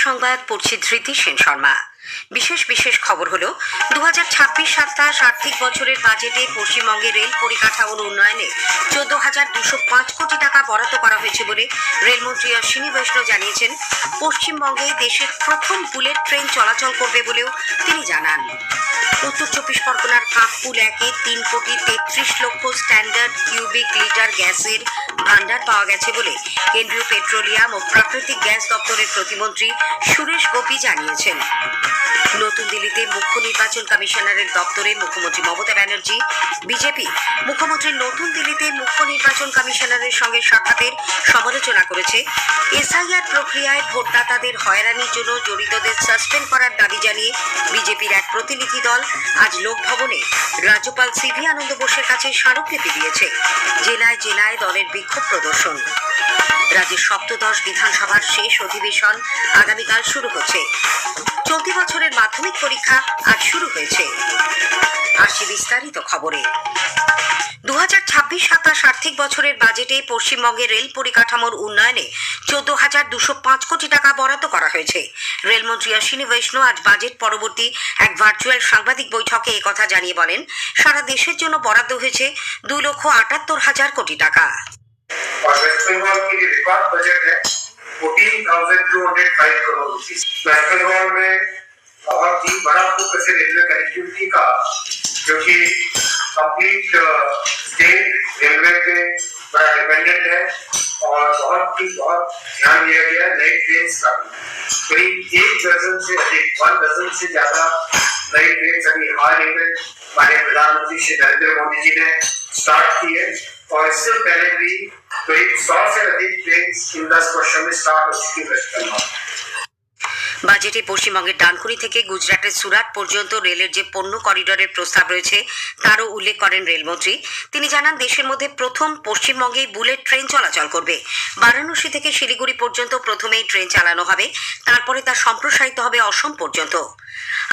সংবাদ পড়ছি ধৃতি সেন শর্মা। বিশেষ খবর হলো 2026-27 আর্থিক বছরের বাজেটে পশ্চিমবঙ্গের রেল পরিকাঠামোর উন্নয়নে 14,205 কোটি টাকা বরাদ্দ করা হয়েছে বলে রেলমন্ত্রী অশ্বিনী বৈষ্ণব জানিয়েছেন। পশ্চিমবঙ্গে দেশের প্রথম বুলেট ট্রেন চলাচল করবে বলেও তিনি জানান। উত্তর চব্বিশ পরগনার কাকপুল 1-এ 3,33,00,000 স্ট্যান্ডার্ড কিউবিক লিটার গ্যাসের ভান্ডার পাওয়া গেছে বলে কেন্দ্রীয় পেট্রোলিয়াম ও প্রাকৃতিক গ্যাস দপ্তরের প্রতিমন্ত্রী সুরেশ গোপী জানিয়েছেন। নতুন দিল্লিতে মুখ্য নির্বাচন কমিশনারের দপ্তরে মুখ্যমন্ত্রী মমতা ব্যানার্জি বিজেপি মুখ্যমন্ত্রীর নতুন দিল্লিতে মুখ্য নির্বাচন কমিশনারের সঙ্গে সাক্ষাতের সমালোচনা করেছে। এসআইআর প্রক্রিয়ায় ভোটদাতাদের হয়রানির জন্য জড়িতদের সাসপেন্ড করার দাবি জানিয়ে বিজেপির এক প্রতিনিধি দল আজ লোকভবনে রাজ্যপাল সিভি আনন্দ বোসের কাছে স্মারকলিপি দিয়েছে। জেলায় জেলায় দলের বিক্ষোভ প্রদর্শন। রাজ্যের সপ্তদশ বিধানসভার শেষ অধিবেশন আগামীকাল শুরু হচ্ছে। চলতি বছরের মাধ্যমিক পরীক্ষা আজ শুরু হয়েছে। আসছি বিস্তারিত খবরে। 2026-27 আর্থিক বছরের বাজেটে পশ্চিমবঙ্গের রেল পরিকাঠামোর উন্নয়নে 14,205 কোটি টাকা বরাদ্দ করা হয়েছে। রেলমন্ত্রী অশ্বিনী বৈষ্ণব আজ বাজেট পরবর্তী এক ভার্চুয়াল সাংবাদিক বৈঠকে একথা জানিয়ে বলেন, সারা দেশের জন্য বরাদ্দ হয়েছে 2,78,000 কোটি টাকা। और वेस्ट बंगाल की रिकॉर्ड बजट है 14,205 करोड़ रुपीस। वेस्ट बंगाल में बहुत ही बड़ा फोकस है रेलवे कनेक्टिविटी का, जो कि कंप्लीट स्टेट रेलवे पे बड़ा डिपेंडेंट है और बहुत ध्यान दिया गया नई ट्रेन का। करीब 1 डजन से ज्यादा नई ट्रेन अभी हाल ही में हमारे प्रधानमंत्री श्री नरेंद्र मोदी जी ने स्टार्ट की है और इससे पहले भी करीब 100 से अधिक ट्रेन इन 10 वर्षों में स्टार्ट हो चुकी है। বাজেটে পশ্চিমবঙ্গের ডানকুনি থেকে গুজরাটের সুরাট পর্যন্ত রেলের যে পণ্য করিডোরের প্রস্তাব রয়েছে তারও উল্লেখ করেন রেলমন্ত্রী। তিনি জানান, দেশের মধ্যে প্রথম পশ্চিমবঙ্গে বুলেট ট্রেন চলাচল করবে। বারাণসী থেকে শিলিগুড়ি পর্যন্ত প্রথমেই ট্রেন চালানো হবে, তারপরে তা সম্প্রসারিত হবে অসম পর্যন্ত।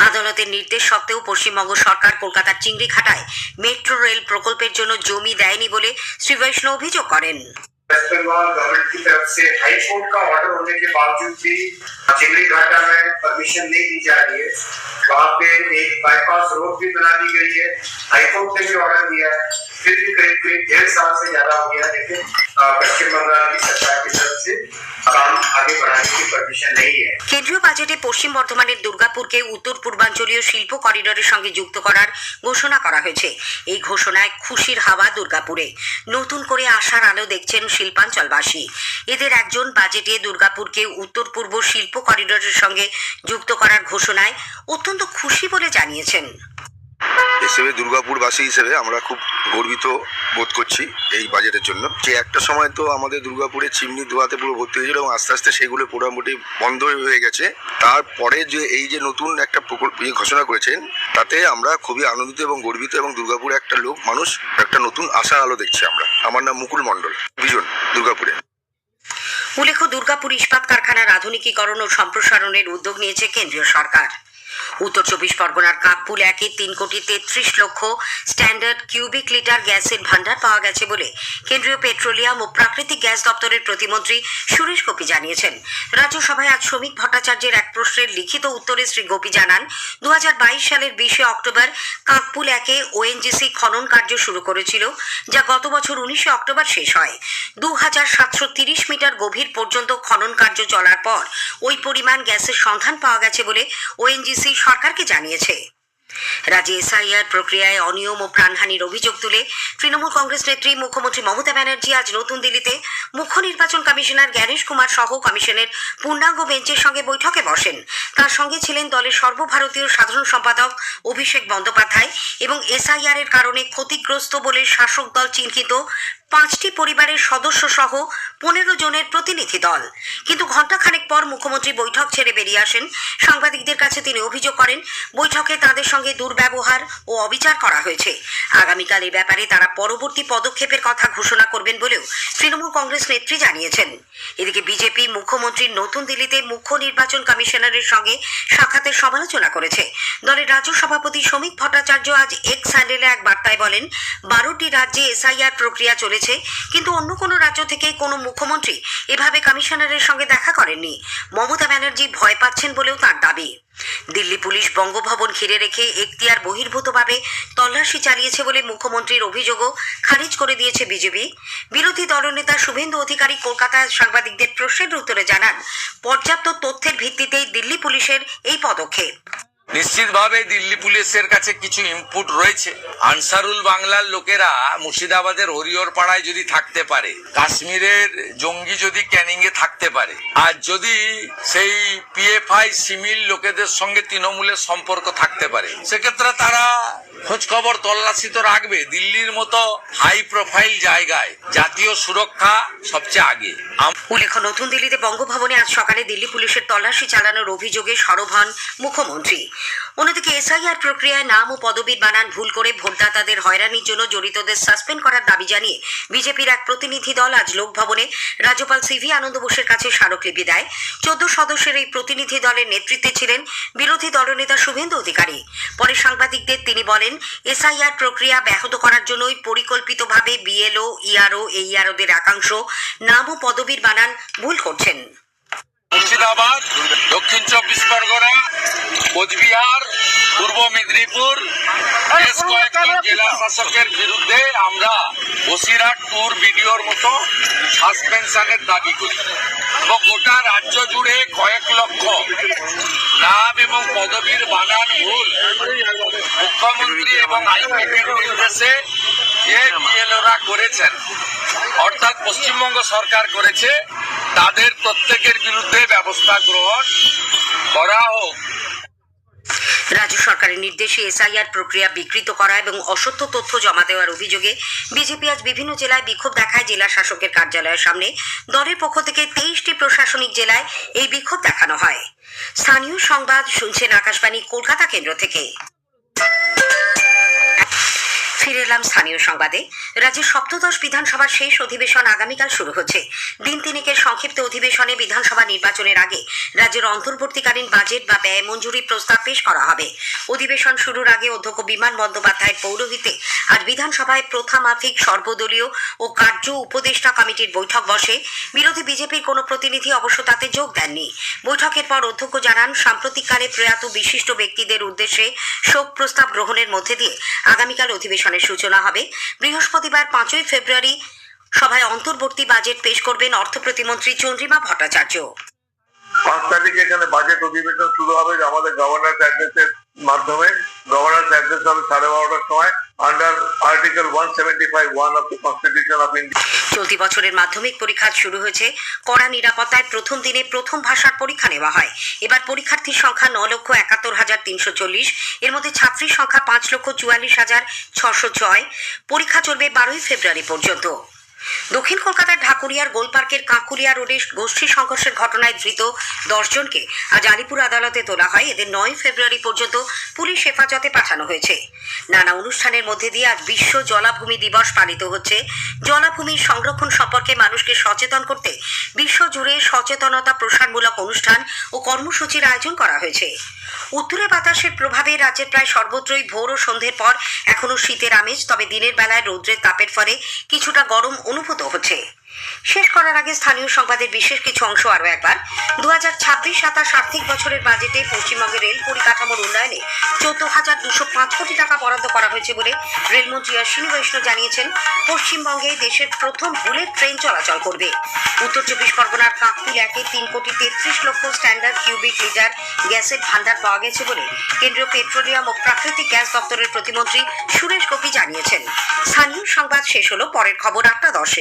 আদালতের নির্দেশ সত্ত্বেও পশ্চিমবঙ্গ সরকার কলকাতার চিংড়িঘাটায় মেট্রো রেল প্রকল্পের জন্য জমি দেয়নি বলে শ্রী বৈষ্ণব অভিযোগ করেন। वेस्ट बंगाल गवर्नमेंट की तरफ से हाई कोर्ट का ऑर्डर होने के बावजूद भी चिंगड़ी घाटा में परमिशन नहीं दी जा रही है। वहाँ पे एक बाईपास रोड भी बना दी गई है, हाई कोर्ट ने भी ऑर्डर दिया है, फिर भी करीब 1.5 साल से ज्यादा हो गया, लेकिन पश्चिम बंगाल की सरकार की तरफ से काम आगे बढ़ाने की परमिशन नहीं है। কেন্দ্রীয় বাজেটে পশ্চিম বর্ধমানের দুর্গাপুরকে উত্তর পূর্বাঞ্চলীয় শিল্প করিডোরের সঙ্গে যুক্ত করার ঘোষণা করা হয়েছে। এই ঘোষণায় খুশির হাওয়া দুর্গাপুরে। নতুন করে আশার আলো দেখছেন শিল্পাঞ্চলবাসী। এদের একজন বাজেটে দুর্গাপুরকে উত্তর পূর্ব শিল্প করিডোরের সঙ্গে যুক্ত করার ঘোষণায় অত্যন্ত খুশি বলে জানিয়েছেন। হিসেবে দুর্গাপুরবাসী হিসেবে আমরা খুব গর্বিত বোধ করছি এই বাজেটের জন্য। যে একটা সময় তো আমাদের দুর্গাপুরে চিমনি ধোয়াতে পুরো ভর্তি হয়েছিল এবং আস্তে আস্তে সেগুলো মোটামুটি বন্ধ হয়ে গেছে। তারপরে যে এই যে নতুন একটা প্রকল্প ঘোষণা করেছেন, তাতে আমরা খুবই আনন্দিত এবং গর্বিত, এবং দুর্গাপুরে একটা মানুষ একটা নতুন আশার আলো দেখছে। আমার নাম মুকুল মণ্ডল, বিজন, দুর্গাপুরে। উল্লেখ্য, দুর্গাপুর ইস্পাত কারখানার আধুনিকীকরণ ও সম্প্রসারণের উদ্যোগ নিয়েছে কেন্দ্রীয় সরকার। উত্তর চব্বিশ পরগনার কাকপুল 1-এ 3,33,00,000 স্ট্যান্ডার্ড কিউবিক লিটার গ্যাসের ভান্ডার পাওয়া গেছে বলে কেন্দ্রীয় পেট্রোলিয়াম ও প্রাকৃতিক গ্যাস দপ্তরের প্রতিমন্ত্রী সুরেশ গোপী জানিয়েছেন। রাজ্যসভায় আজ শ্রমিক ভট্টাচার্যের এক প্রশ্নের লিখিত উত্তরে শ্রী গোপী জানান, 2022 সালের 20 অক্টোবর কাকপুল 1-এ ওএনজিসি খনন কার্য শুরু করেছিল, যা গত বছর 19 অক্টোবর শেষ হয়। 2,730 মিটার গভীর পর্যন্ত খনন কার্য চলার পর ওই পরিমাণ গ্যাসের সন্ধান পাওয়া গেছে বলে ওএনজিসি সরকারকে জানিয়েছে। রাজ্যে এসআইআর প্রক্রিয়ায় অনিয়ম ও প্রাণহানির অভিযোগ তুলে তৃণমূল কংগ্রেস নেত্রী মুখ্যমন্ত্রী মমতা ব্যানার্জি আজ নতুন দিল্লিতে মুখ্য নির্বাচন কমিশনার জ্ঞানেশ কুমার সহ কমিশনের পূর্ণাঙ্গ বেঞ্চের সঙ্গে বৈঠকে বসেন। তার সঙ্গে ছিলেন দলের সর্বভারতীয় সাধারণ সম্পাদক অভিষেক বন্দ্যোপাধ্যায় এবং এসআইআর এর কারণে ক্ষতিগ্রস্ত বলে শাসক দল চিহ্নিত 5টি পরিবারের সদস্য সহ 15 জনের প্রতিনিধি দল। কিন্তু ঘণ্টাখানেক পর মুখ্যমন্ত্রী বৈঠক ছেড়ে বেরিয়ে আসেন। সাংবাদিকদের কাছে তিনি অভিযোগ করেন, বৈঠকে তাদের সঙ্গে দুর্ব্যবহার ও অবিচার করা হয়েছে। আগামীকাল এই ব্যাপারে তারা পরবর্তী পদক্ষেপের কথা ঘোষণা করবেন বলেও তৃণমূল কংগ্রেস নেত্রী জানিয়েছেন। এদিকে বিজেপি মুখ্যমন্ত্রীর নতুন দিল্লিতে মুখ্য নির্বাচন কমিশনারের সঙ্গে সাক্ষাতের সমালোচনা করেছে। দলের রাজ্য সভাপতি শ্রমিক ভট্টাচার্য আজ এক্স হ্যান্ডেলে এক বার্তায় বলেন, 12টি রাজ্যে এসআইআর প্রক্রিয়া চলেছে, হয়েছে, কিন্তু অন্য কোনো রাজ্য থেকে কোনো মুখ্যমন্ত্রী এভাবে কমিশনারের সঙ্গে দেখা করেননি। মমতা ব্যানার্জি ভয় পাচ্ছেন বলেও তার দাবি। দিল্লি পুলিশ বঙ্গভবন ঘিরে রেখে এখতিয়ার বহির্ভূতভাবে তল্লাশি চালিয়েছে বলে মুখ্যমন্ত্রীর অভিযোগও খারিজ করে দিয়েছে বিজেপি। বিরোধী দলনেতা শুভেন্দু অধিকারী কলকাতায় সাংবাদিকদের প্রশ্নের উত্তরে জানান, পর্যাপ্ত তথ্যের ভিত্তিতেই দিল্লি পুলিশের এই পদক্ষেপ। নিশ্চিতভাবে দিল্লি পুলিশের কাছে কিছু ইনপুট রয়েছে। আনসারুল বাংলার লোকেরা মুর্শিদাবাদের হরিহর পাড়ায় যদি থাকতে পারে, কাশ্মীরের জঙ্গি যদি ক্যানিং এ থাকতে পারে, আর যদি সেই পিএফআই সিমিল লোকেদের সঙ্গে তৃণমূলের সম্পর্ক থাকতে পারে, সেক্ষেত্রে তারা খোঁজ খবর তল্লাশি তো রাখবে। দিল্লির মতো হাই প্রোফাইল জায়গায় জাতীয় সুরক্ষা সবচেয়ে আগে। উল্লেখ্য, নতুন দিল্লিতে বঙ্গভবনে আজ সকালে দিল্লি পুলিশের তল্লাশি চালানোর অভিযোগে সরব হন মুখ্যমন্ত্রী। অন্যদিকে এসআইআর প্রক্রিয়ায় নাম ও পদবীর বানান ভুল করে ভোটদাতাদের হয়রানির জন্য জড়িতদের সাসপেন্ড করার দাবি জানিয়ে বিজেপির এক প্রতিনিধি দল আজ লোকভবনে রাজ্যপাল সিভি আনন্দ বোসের কাছে স্মারকলিপি দেয়। 14 সদস্যের এই প্রতিনিধি দলের নেতৃত্বে ছিলেন বিরোধী দলনেতা শুভেন্দু অধিকারী। পরে সাংবাদিকদের তিনি বলেন, এসআইআর প্রক্রিয়া ব্যাহত করার জন্যই পরিকল্পিতভাবে বিএলও, ইআরও, এইআরওদের একাংশ নাম ও পদবীর বানান ভুল করছেন। মুর্শিদাবাদ, দক্ষিণ 24 পরগনা, কোচবিহার, পূর্ব মেদিনীপুর, বেশ কয়েকজন জেলা শাসকের বিরুদ্ধে আমরা বসিরহাট ট্যুর ভিডিওর মতো সাসপেনশনের দাবি করি এবং গোটা রাজ্য জুড়ে কয়েক লক্ষ নাম এবং পদবীর বানান ভুল মুখ্যমন্ত্রী এবং হাইকোর্টের নির্দেশে যে বিএলওরা করেছেন, অর্থাৎ পশ্চিমবঙ্গ সরকার করেছে, তাদের প্রত্যেকের বিরুদ্ধে ব্যবস্থা গ্রহণ করা হোক। রাজ্য সরকারের নির্দেশে এসআইআর প্রক্রিয়া বিকৃত করা এবং অসত্য তথ্য জমা দেওয়ার অভিযোগে বিজেপি আজ বিভিন্ন জেলায় বিক্ষোভ দেখায়। জেলা শাসকের কার্যালয়ের সামনে দলের পক্ষ থেকে 23টি প্রশাসনিক জেলায় এই বিক্ষোভ দেখানো হয়। স্থানীয় সংবাদ শুনছেন আকাশবাণী কলকাতা কেন্দ্র থেকে। ফিরে এলাম স্থানীয় সংবাদে। রাজ্যের সপ্তদশ বিধানসভার শেষ অধিবেশন আগামীকাল শুরু হচ্ছে। দিন তিনেকের সংক্ষিপ্ত অধিবেশনে বিধানসভা নির্বাচনের আগে রাজ্যের অন্তর্বর্তীকালীন বাজেট বা ব্যয় মঞ্জুরি প্রস্তাব পেশ করা হবে। অধিবেশন শুরুর আগে অধ্যক্ষ বিমান বন্দ্যোপাধ্যায়ের পৌরোহিত্যে আজ বিধানসভায় প্রথামাফিক সর্বদলীয় ও কার্য উপদেষ্টা কমিটির বৈঠক বসে। বিরোধী বিজেপির কোনো প্রতিনিধি অবশ্য তাতে যোগ দেননি। বৈঠকের পর অধ্যক্ষ জানান, সাম্প্রতিককালে প্রয়াত বিশিষ্ট ব্যক্তিদের উদ্দেশ্যে শোক প্রস্তাব গ্রহণের মধ্যে দিয়ে আগামীকাল অধিবেশনের সূচনা হবে। বৃহস্পতিবার 5 ফেব্রুয়ারি সভায় অন্তর্বর্তী বাজেট পেশ করবেন অর্থ প্রতিমন্ত্রী চন্দ্রিমা ভট্টাচার্য। 5 তারিখে এখানে বাজেট অধিবেশন শুরু হবে আমাদের গভর্নর অ্যাড্রেসের মাধ্যমে। গভর্নর অ্যাড্রেস হবে 12:30টার সময় under article 175(1) of the constitution of India. চলতি বছরের মাধ্যমিক পরীক্ষা শুরু হয়েছে। কড়া নিরাপত্তায় প্রথম দিনে প্রথম ভাষার পরীক্ষা নেওয়া হয়। এবার পরীক্ষার্থীর সংখ্যা 9,71,340। এর মধ্যে ছাত্রীর সংখ্যা 5,44,606। পরীক্ষা চলবে 12 ফেব্রুয়ারি পর্যন্ত। দক্ষিণ কলকাতার ঢাকুরিয়ার গোলপার্কের কাঁকুলিয়া রোডে গোষ্ঠী সংঘর্ষের ঘটনায় ধৃত 10 জনকে আজ আলিপুর আদালতে তোলা হয়। এদের 9 ফেব্রুয়ারি পর্যন্ত পুলিশ হেফাজতে পাঠানো হয়েছে। নানা অনুষ্ঠানের মধ্যে দিয়ে আজ বিশ্ব জলাভূমি দিবস পালিত হচ্ছে। জলাভূমির সংরক্ষণ সম্পর্কে মানুষকে সচেতন করতে বিশ্বজুড়ে সচেতনতা প্রসারমূলক অনুষ্ঠান ও কর্মসূচির আয়োজন করা হয়েছে। উত্তরে বাতাসের প্রভাবে রাজ্যের প্রায় সর্বত্রই ভোর ও সন্ধ্যের পর এখনো শীতের আমেজ, তবে দিনের বেলায় রৌদ্রের তাপের ফলে কিছুটা গরম অনুভূত হচ্ছে। শেষ করার আগে স্থানীয় সংবাদের বিশেষ কিছু অংশ আরও একবার। 2026-27 আর্থিক বছরের বাজেটে পশ্চিমবঙ্গের রেল পরিকাঠামোর উন্নয়নে 14,205 কোটি টাকা বরাদ্দ করা হয়েছে বলে রেলমন্ত্রী অশ্বিনী বৈষ্ণব জানিয়েছেন। পশ্চিমবঙ্গে দেশের প্রথম বুলেট ট্রেন চলাচল করবে। উত্তর 24 পরগনার কাকপুল 3,33,00,000 স্ট্যান্ডার্ড কিউবিক লিটার গ্যাসের ভান্ডার পাওয়া গেছে বলে কেন্দ্রীয় পেট্রোলিয়াম ও প্রাকৃতিক গ্যাস দপ্তরের প্রতিমন্ত্রী সুরেশ গোপী জানিয়েছেন। স্থানীয় সংবাদ শেষ হলো। পরের খবর 8:10।